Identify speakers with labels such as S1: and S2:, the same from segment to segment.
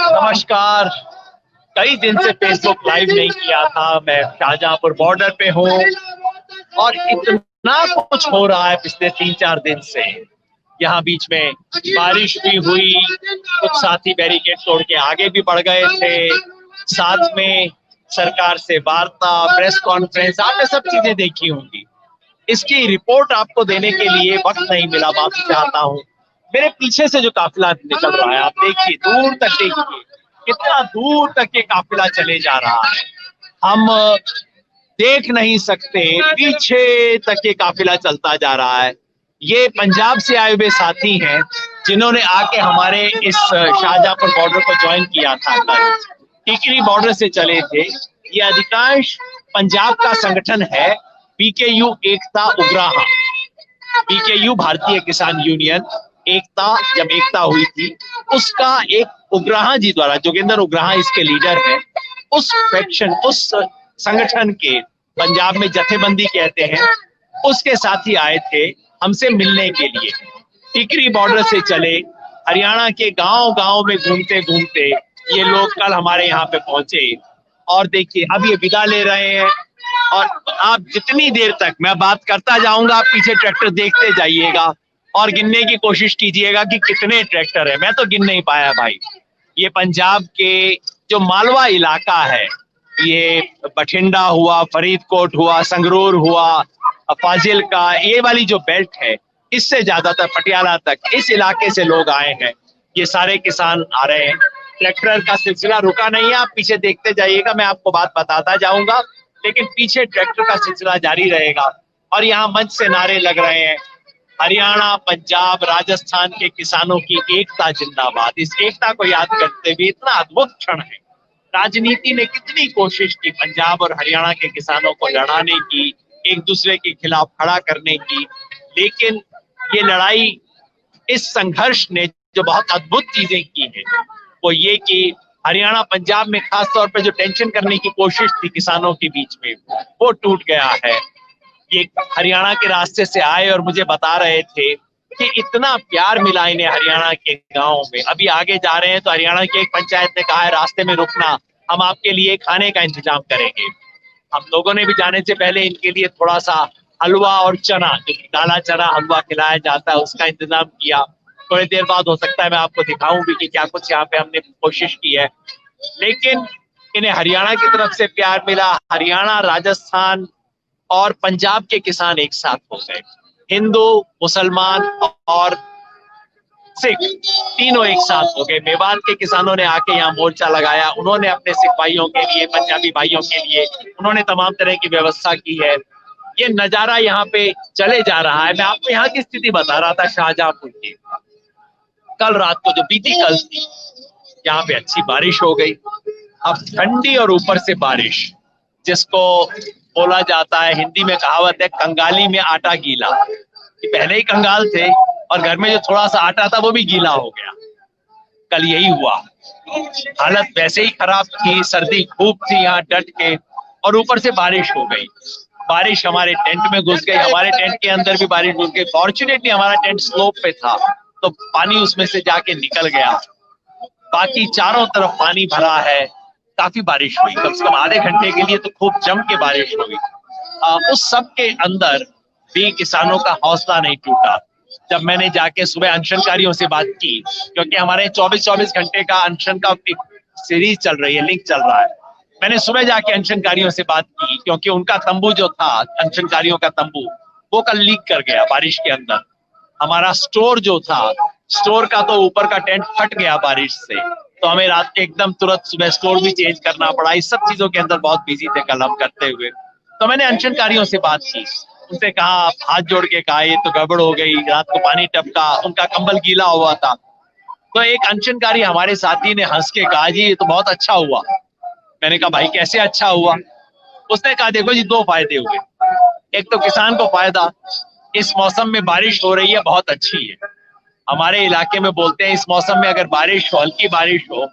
S1: नमस्कार। कई दिन से फेसबुक लाइव नहीं किया था। मैं शाहजहांपुर बॉर्डर पे हूँ और इतना कुछ हो रहा है पिछले 3-4 दिन से। यहाँ बीच में बारिश भी हुई, कुछ साथी बैरिकेड तोड़ के आगे भी बढ़ गए थे। साथ में सरकार से वार्ता, प्रेस कॉन्फ्रेंस, आपने सब चीजें देखी होंगी। इसकी रिपोर्ट आपको देने के लिए वक्त नहीं मिला, माफी चाहता हूँ। मेरे पीछे से जो काफिला निकल रहा है, आप देखिए, दूर तक देखिए, कितना दूर तक ये काफिला चले जा रहा है। हम देख नहीं सकते, पीछे तक ये काफिला चलता जा रहा है। ये पंजाब से आए हुए साथी हैं जिन्होंने आके हमारे इस शाहजहांपुर बॉर्डर को ज्वाइन किया था। टिकरी बॉर्डर से चले थे। ये अधिकांश पंजाब का संगठन है, बीकेयू एकता उग्राहा। बीकेयू भारतीय किसान यूनियन एकता, जब एकता हुई थी, उसका एक उग्राहा जी द्वारा, जोगिंदर उग्राहा इसके लीडर हैं, उस फैक्शन, उस संगठन के, पंजाब में जथेबंदी कहते हैं, उसके साथी आए थे हमसे मिलने के लिए। टिकरी बॉर्डर से चले, हरियाणा के गांव-गांव में घूमते घूमते ये लोग कल हमारे यहाँ पे पहुंचे। और देखिए, अब ये विदा ले रहे हैं। और आप जितनी देर तक मैं बात करता जाऊंगा, आप पीछे ट्रैक्टर देखते जाइएगा और गिनने की कोशिश कीजिएगा कि कितने ट्रैक्टर है। मैं तो गिन नहीं पाया भाई। ये पंजाब के जो मालवा इलाका है, ये बठिंडा हुआ, फरीदकोट हुआ, संगरूर हुआ, फाजिल्का, ये वाली जो बेल्ट है, इससे ज्यादातर पटियाला तक, इस इलाके से लोग आए हैं। ये सारे किसान आ रहे हैं। ट्रैक्टर का सिलसिला रुका नहीं है, आप पीछे देखते जाइएगा, मैं आपको बात बताता जाऊंगा, लेकिन पीछे ट्रैक्टर का सिलसिला जारी रहेगा। और यहाँ मंच से नारे लग रहे हैं, हरियाणा, पंजाब, राजस्थान के किसानों की एकता जिंदाबाद। इस एकता को याद करते हुए, इतना अद्भुत क्षण है। राजनीति ने कितनी कोशिश की पंजाब और हरियाणा के किसानों को लड़ाने की, एक दूसरे के खिलाफ खड़ा करने की, लेकिन ये लड़ाई, इस संघर्ष ने जो बहुत अद्भुत चीजें की है, वो ये कि हरियाणा पंजाब में खास तौर पे जो टेंशन करने की कोशिश थी किसानों के बीच में, वो टूट गया है। ये हरियाणा के रास्ते से आए और मुझे बता रहे थे कि इतना प्यार मिला इन्हें हरियाणा के गांव में। अभी आगे जा रहे हैं तो हरियाणा की एक पंचायत ने कहा है, रास्ते में रुकना, हम आपके लिए खाने का इंतजाम करेंगे। हम लोगों ने भी जाने से पहले इनके लिए थोड़ा सा हलवा और चना, जो काला चना हलवा खिलाया जाता है, उसका इंतजाम किया। थोड़ी देर बाद हो सकता है मैं आपको दिखाऊं भी कि क्या कुछ यहाँ पे हमने कोशिश की है। लेकिन इन्हें हरियाणा की तरफ से प्यार मिला। हरियाणा, राजस्थान और पंजाब के किसान एक साथ हो गए। हिंदू, मुसलमान और सिख तीनों एक साथ हो गए। मेवात के किसानों ने आके यहाँ मोर्चा लगाया। उन्होंने अपने सिख भाइयों के लिए, पंजाबी भाइयों के लिए, उन्होंने तमाम तरह की व्यवस्था की है। ये नजारा यहाँ पे चले जा रहा है। मैं आपको यहाँ की स्थिति बता रहा था शाहजहांपुर की। कल रात को, जो बीती कल थी, यहाँ पे अच्छी बारिश हो गई। अब ठंडी और ऊपर से बारिश, जिसको बोला जाता है, हिंदी में कहावत है, कंगाली में आटा गीला। पहले ही कंगाल थे और घर में जो थोड़ा सा आटा था वो भी गीला हो गया। कल यही हुआ। हालत वैसे ही खराब थी, सर्दी खूब थी यहाँ डट के, और ऊपर से बारिश हो गई। बारिश हमारे टेंट में घुस गई, हमारे टेंट के अंदर भी बारिश घुस गई। फॉर्चुनेटली हमारा टेंट स्लोप पे था, तो पानी उसमें से जाके निकल गया। बाकी चारों तरफ पानी भरा है। काफी बारिश हुई, कम से कम आधे घंटे के लिए तो खूब जम के बारिश हुई। उस सब के अंदर भी किसानों का हौसला नहीं टूटा। जब मैंने जाके सुबह अनशनकारियों से बात की, क्योंकि हमारे 24-24 घंटे का अनशन का सीरीज चल रही है, लिंक चल रहा है। मैंने सुबह जाके अनशनकारियों से बात की, क्योंकि उनका तंबू जो था, अनशनकारियों का तंबू, वो कल लीक कर गया बारिश के अंदर। हमारा स्टोर जो था, स्टोर का तो ऊपर का टेंट फट गया बारिश से, तो हमें रात के एकदम तुरंत सुबह स्टोर भी चेंज करना पड़ा। इस सब चीजों के अंदर बहुत बिजी थे कल हम करते हुए। तो मैंने अनशनकारियों से बात की, उनसे कहा, हाथ जोड़ के कहा, ये तो गड़बड़ हो गई, रात को पानी टपका, उनका कंबल गीला हुआ था। तो एक अनशनकारी हमारे साथी ने हंस के कहा, जी ये तो बहुत अच्छा हुआ। मैंने कहा, भाई कैसे अच्छा हुआ? उसने कहा, देखो जी, दो फायदे हुए। एक तो किसान को फायदा, इस मौसम में बारिश हो रही है, बहुत अच्छी है। हमारे इलाके में बोलते हैं, इस मौसम में अगर बारिश हो, हल्की बारिश हो,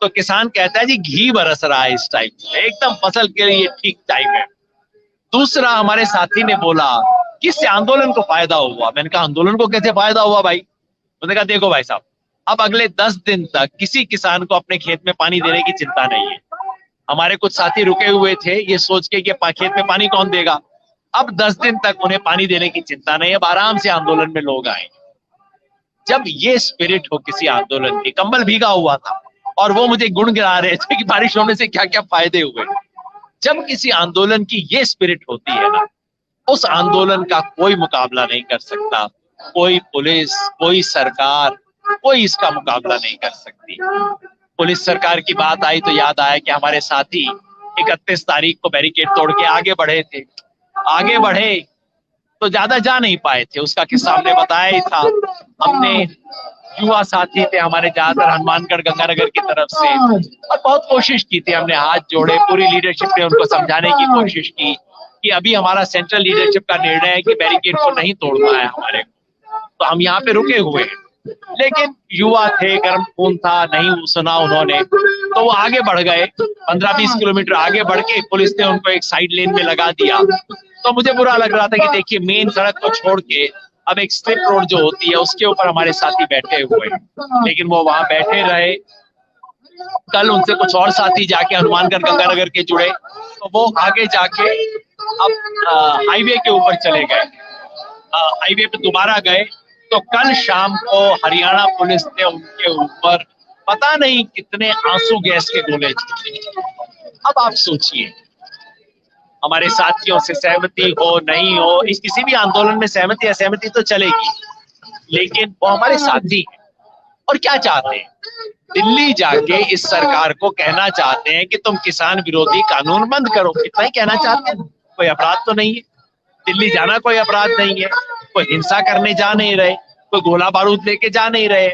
S1: तो किसान कहता है जी घी बरस रहा है इस टाइम, एकदम फसल के लिए ठीक टाइम है। दूसरा, हमारे साथी ने बोला कि इससे आंदोलन को फायदा हुआ। मैंने कहा, आंदोलन को कैसे फायदा हुआ भाई? उसने कहा, देखो भाई साहब, अब अगले 10 दिन तक किसी किसान को अपने खेत में पानी देने की चिंता नहीं है। हमारे कुछ साथी रुके हुए थे ये सोच के कि खेत में पानी कौन देगा। अब 10 दिन तक उन्हें पानी देने की चिंता नहीं, अब आराम से आंदोलन में लोग आए। जब ये स्पिरिट हो किसी आंदोलन की, कंबल भीगा हुआ था और वो मुझे गुण गिरा रहे थे कि बारिश होने से क्या क्या फायदे हुए। जब किसी आंदोलन की ये स्पिरिट होती है ना, उस आंदोलन का कोई मुकाबला नहीं कर सकता। कोई पुलिस, कोई सरकार, कोई इसका मुकाबला नहीं कर सकती। पुलिस सरकार की बात आई तो याद आया कि हमारे साथी 31 तारीख को बैरिकेड तोड़ के आगे बढ़े थे। आगे बढ़े तो ज्यादा जा नहीं पाए थे, उसका किस्सा हमने बताया ही था। हमने युवा साथी थे हमारे, ज्यादातर हनुमानगढ़ गंगानगर की तरफ से, और बहुत कोशिश की थी। हमने हाथ जोड़े, पूरी लीडरशिप ने उनको समझाने की कोशिश की कि अभी हमारा सेंट्रल लीडरशिप का निर्णय है कि बैरिकेड को नहीं तोड़ना है हमारे को, तो हम यहाँ पे रुके हुए हैं। लेकिन युवा थे, गर्म खून था, नहीं सुना उन्होंने, तो वो आगे बढ़ गए। 15-20 किलोमीटर आगे बढ़ के पुलिस ने उनको एक साइड लेन में लगा दिया। तो मुझे बुरा लग रहा था कि देखिए मेन सड़क को छोड़ के अब एक स्ट्रिप रोड जो होती है उसके ऊपर हमारे साथी बैठे हुए, लेकिन वो वहां बैठे रहे। कल उनसे कुछ और साथी जाके हनुमानगढ़ गंगानगर के जुड़े, तो वो आगे जाके अब हाईवे के ऊपर चले गए, हाईवे पे दोबारा गए। तो कल शाम को हरियाणा पुलिस ने उनके ऊपर पता नहीं कितने आंसू गैस के गोले छोड़े। अब आप सोचिए, हमारे साथियों से सहमति हो नहीं हो, इस किसी भी आंदोलन में सहमति असहमति तो चलेगी, लेकिन वो हमारे साथी हैं। और क्या चाहते हैं? दिल्ली जाके इस सरकार को कहना चाहते हैं कि तुम किसान विरोधी कानून बंद करो। इतना ही कहना चाहते हैं, कोई अपराध तो नहीं है। दिल्ली जाना कोई अपराध नहीं है, कोई हिंसा करने जा नहीं रहे, कोई गोला बारूद लेके जा नहीं रहे।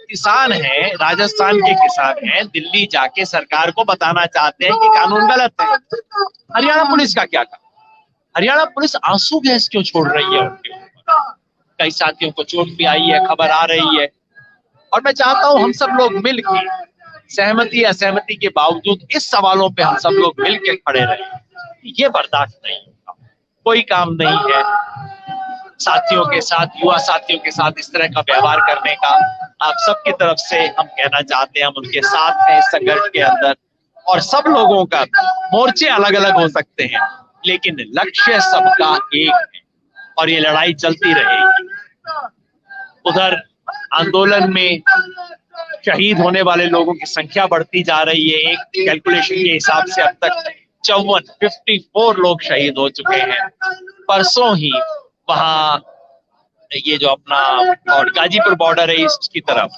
S1: किसान हैं, राजस्थान के किसान हैं, दिल्ली जाके सरकार को बताना चाहते हैं कि कानून गलत है। हरियाणा पुलिस का क्या काम? हरियाणा पुलिस आंसू गैस क्यों छोड़ रही है उनके ऊपर? कई साथियों को चोट भी आई है, खबर आ रही है। और मैं चाहता हूं हम सब लोग मिलकर, सहमति असहमति के बावजूद इस सवालों पे हम सब लोग मिलकर खड़े रहे। ये बर्दाश्त नहीं होगा, कोई काम नहीं है साथियों के साथ, युवा साथियों के साथ इस तरह का व्यवहार करने का। आप सबकी तरफ से हम कहना चाहते हैं, हम उनके साथ हैं इस संघर्ष के अंदर। और सब लोगों का मोर्चे अलग अलग हो सकते हैं, लेकिन लक्ष्य सबका एक है और ये लड़ाई चलती रहेगी। उधर आंदोलन में शहीद होने वाले लोगों की संख्या बढ़ती जा रही है। एक कैलकुलेशन के हिसाब से अब तक 54 लोग शहीद हो चुके हैं। परसों ही वहां ये जो अपना और गाजीपुर बॉर्डर है इसकी तरफ,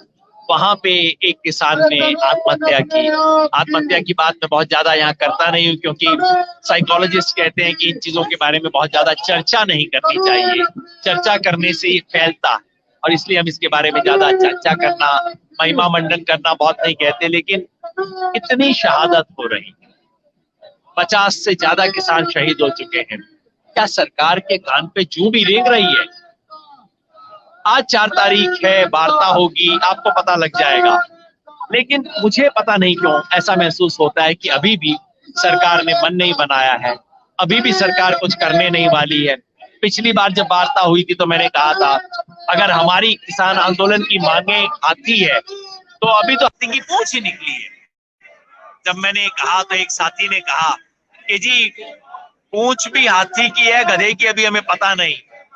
S1: वहां पे एक किसान ने आत्महत्या की। आत्महत्या की बात मैं बहुत ज्यादा यहाँ करता नहीं हूँ, क्योंकि साइकोलॉजिस्ट कहते हैं कि इन चीजों के बारे में बहुत ज्यादा चर्चा नहीं करनी चाहिए। चर्चा करने से ये फैलता है और इसलिए हम इसके बारे में ज्यादा चर्चा करना, महिमा मंडन करना बहुत नहीं कहते। लेकिन इतनी शहादत हो रही है, 50 से ज्यादा किसान शहीद हो चुके हैं। क्या सरकार के कान पे जूं भी रेंग रही है? आज 4 तारीख है, वार्ता होगी, आपको पता लग जाएगा। लेकिन मुझे पता नहीं क्यों ऐसा महसूस होता है कि अभी भी सरकार ने मन नहीं बनाया है, अभी भी सरकार कुछ करने नहीं वाली है। पिछली बार जब वार्ता हुई थी तो मैंने कहा था अगर हमारी किसान आंदोलन की मांगे आती है तो अभी तो हाथी की पूंछ ही निकली है। जब मैंने कहा तो एक साथी ने कहा कि जी पूंछ भी हाथी की है, गधे की अभी हमें पता नहीं।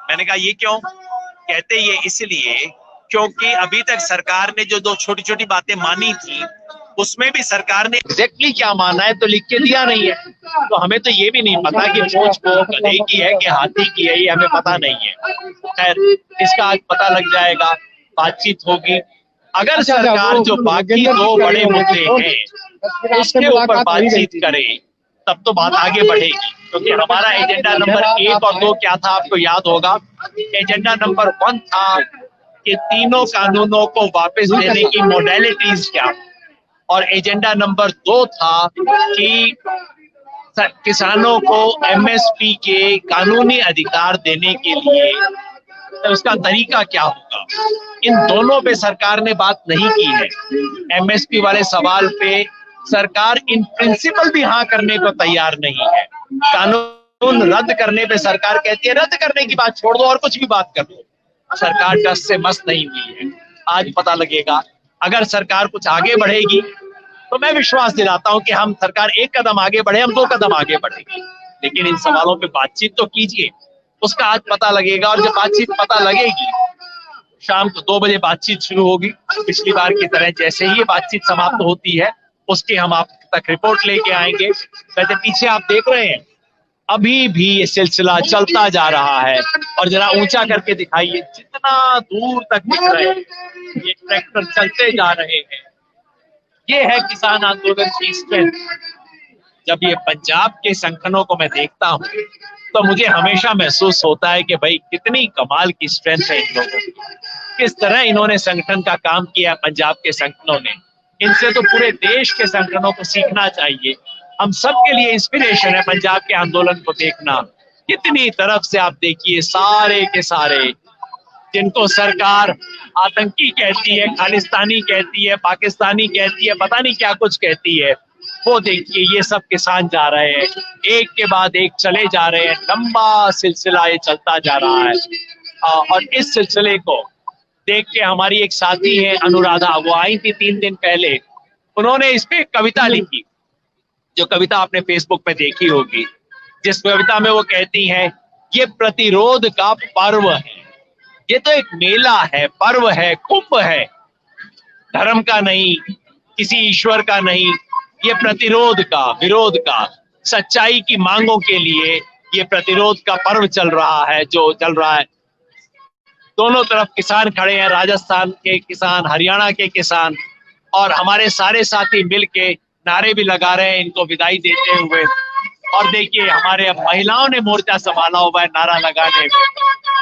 S1: मैंने कहा ये क्यों? कहते ये इसलिए क्योंकि अभी तक सरकार ने जो 2 छोटी छोटी बातें मानी थी उसमें भी सरकार ने एग्जैक्टली क्या माना है तो लिख के दिया नहीं है। तो हमें तो ये भी नहीं पता कि पूंछ को गधे की है कि हाथी की है, ये हमें पता नहीं है। खैर इसका आज पता लग जाएगा, बातचीत होगी। अगर सरकार जो बाकी 2 बड़े मुद्दे हैं उसके ऊपर बातचीत करे तब तो बात आगे बढ़ेगी, क्योंकि हमारा एजेंडा नंबर 1 और 2 क्या था आपको याद होगा। एजेंडा नंबर 1 था कि तीनों कानूनों को वापस लेने की मोडेलिटीज क्या, और एजेंडा नंबर 2 था कि किसानों को एमएसपी के कानूनी अधिकार देने के लिए उसका तरीका क्या होगा। इन दोनों पे सरकार ने बात नहीं की है। एमएसपी वाले सवाल पे सरकार इन प्रिंसिपल भी हाँ करने को तैयार नहीं है। कानून रद्द करने पे सरकार कहती है रद्द करने की बात छोड़ दो और कुछ भी बात कर दो। सरकार टस से मस्त नहीं हुई है। आज पता लगेगा अगर सरकार कुछ आगे बढ़ेगी तो मैं विश्वास दिलाता हूं कि हम सरकार एक कदम आगे बढ़े, हम 2 कदम आगे बढ़ेंगे। लेकिन इन सवालों पे बातचीत तो कीजिए, उसका आज पता लगेगा। और जब बातचीत पता लगेगी, शाम को 2 बजे बातचीत शुरू होगी। पिछली बार की तरह जैसे ही ये बातचीत समाप्त होती है, उसकी हम आप तक रिपोर्ट लेके आएंगे। वैसे पीछे आप देख रहे हैं, अभी भी ये सिलसिला चलता जा रहा है। और जरा ऊंचा करके दिखाइए, जितना दूर तक दिख रहे हैं ये ट्रैक्टर चलते जा रहे हैं। ये है किसान आंदोलन की स्ट्रेंथ। जब ये पंजाब के संगठनों को मैं देखता हूँ तो मुझे हमेशा महसूस होता है कि भाई कितनी कमाल की स्ट्रेंथ है इन लोगों की, किस तरह इन्होंने संगठन का काम किया पंजाब के संगठनों ने। इनसे तो पूरे देश के संगठनों को सीखना चाहिए। हम सब के लिए इंस्पिरेशन है पंजाब के आंदोलन को देखना। कितनी तरफ से आप देखिए, सारे के सारे जिनको सरकार आतंकी कहती है, खालिस्तानी कहती है, पाकिस्तानी कहती है, पता नहीं क्या कुछ कहती है, वो देखिए ये सब किसान जा रहे हैं, एक के बाद एक चले जा रहे हैं। लंबा सिलसिला ये चलता जा रहा है। और इस सिलसिले को देख के हमारी एक साथी है अनुराधा, वो आई थी 3 दिन पहले। उन्होंने इस पे कविता लिखी, जो कविता आपने फेसबुक पे देखी होगी, जिस कविता में वो कहती हैं, ये प्रतिरोध का पर्व है। ये तो एक मेला है, पर्व है, कुंभ है, धर्म का नहीं, किसी ईश्वर का नहीं। ये प्रतिरोध का, विरोध का, सच्चाई की मांगों के लिए ये प्रतिरोध का पर्व चल रहा है, जो चल रहा है। दोनों तरफ किसान खड़े हैं, राजस्थान के किसान, हरियाणा के किसान, और हमारे सारे साथी मिलके नारे भी लगा रहे हैं इनको विदाई देते हुए। और देखिए हमारे अब महिलाओं ने मोर्चा संभाला हुआ है नारा लगाने में।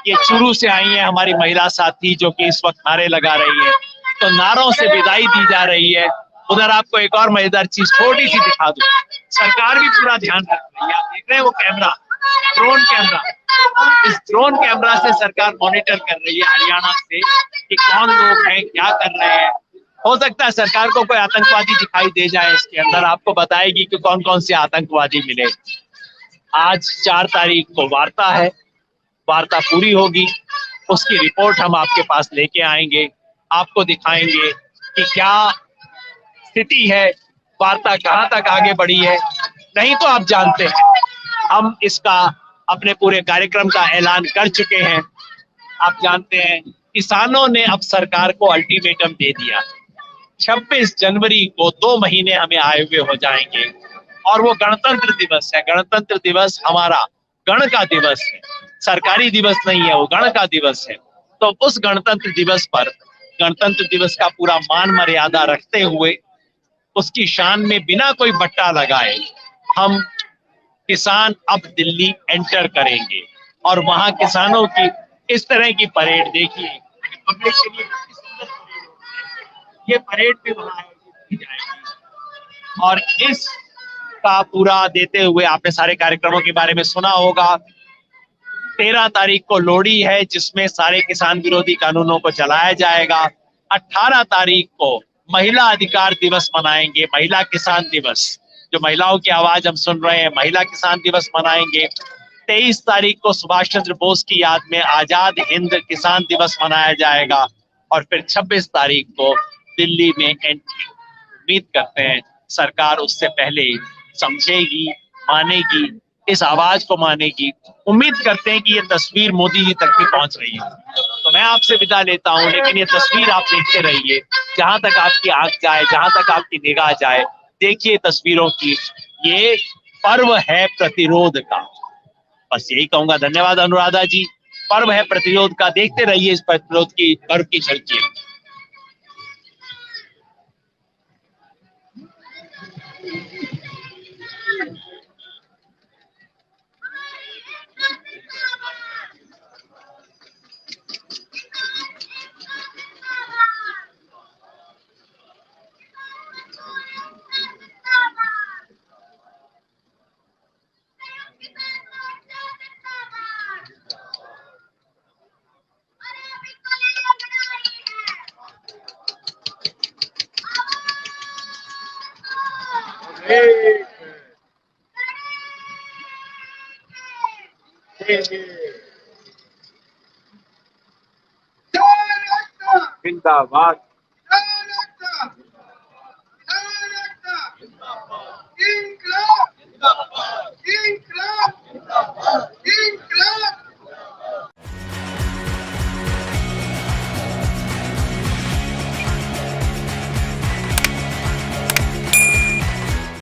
S1: ये चूरू से आई है हमारी महिला साथी, जो कि इस वक्त नारे लगा रही है। तो नारों से विदाई दी जा रही है। उधर आपको एक और मजेदार चीज छोटी सी दिखा दूं, सरकार भी पूरा ध्यान रख रही है। आप देख रहे हैं वो कैमरा, ड्रोन कैमरा, इस ड्रोन कैमरा से सरकार मॉनिटर कर रही है हरियाणा से कि कौन लोग हैं, क्या कर रहे हैं। हो सकता है सरकार को कोई आतंकवादी दिखाई दे जाए, इसके अंदर आपको बताएगी कि कौन कौन से आतंकवादी मिले। आज 4 तारीख को वार्ता है, वार्ता पूरी होगी, उसकी रिपोर्ट हम आपके पास लेके आएंगे, आपको दिखाएंगे कि क्या स्थिति है, वार्ता कहां तक आगे बढ़ी है। नहीं तो आप जानते हैं, हम इसका अपने पूरे कार्यक्रम का ऐलान कर चुके हैं। आप जानते हैं किसानों ने अब सरकार को अल्टीमेटम दे दिया, 26 जनवरी को 2 महीने हमें आए हुए हो जाएंगे, और वो गणतंत्र दिवस है। गणतंत्र दिवस हमारा गण का दिवस है, सरकारी दिवस नहीं है, वो गण का दिवस है। तो उस गणतंत्र दिवस पर, गणतंत्र दिवस का पूरा मान मर्यादा रखते हुए, उसकी शान में बिना कोई बट्टा लगाए, हम किसान अब दिल्ली एंटर करेंगे। और वहां किसानों की इस तरह की परेड देखिए, पब्लिक के लिए ये परेड भी वहां आयोजित की जाएगी। और इस का पूरा देते हुए आपने सारे कार्यक्रमों के बारे में सुना होगा। 13 तारीख को लोहड़ी है, जिसमें सारे किसान विरोधी कानूनों को जलाया जाएगा। 18 तारीख को महिला अधिकार दिवस मनाएंगे, महिला किसान दिवस, जो महिलाओं की आवाज हम सुन रहे हैं, महिला किसान दिवस मनाएंगे। 23 तारीख को सुभाष चंद्र बोस की याद में आजाद हिंद किसान दिवस मनाया जाएगा। और फिर 26 तारीख को दिल्ली में एंट्री, उम्मीद करते हैं सरकार उससे पहले समझेगी, मानेगी, इस आवाज को मानेगी। उम्मीद करते हैं कि ये तस्वीर मोदी जी तक भी पहुंच रही है। तो मैं आपसे विदा लेता हूं, लेकिन ये तस्वीर आप देखते रहिए, जहां तक आपकी आंख जाए, जहां तक आपकी निगाह जाए, देखिए तस्वीरों की। ये पर्व है प्रतिरोध का, बस यही कहूंगा। धन्यवाद अनुराधा जी। पर्व है प्रतिरोध का, देखते रहिए इस प्रतिरोध की पर्व की झलकी। जिंदाबाद।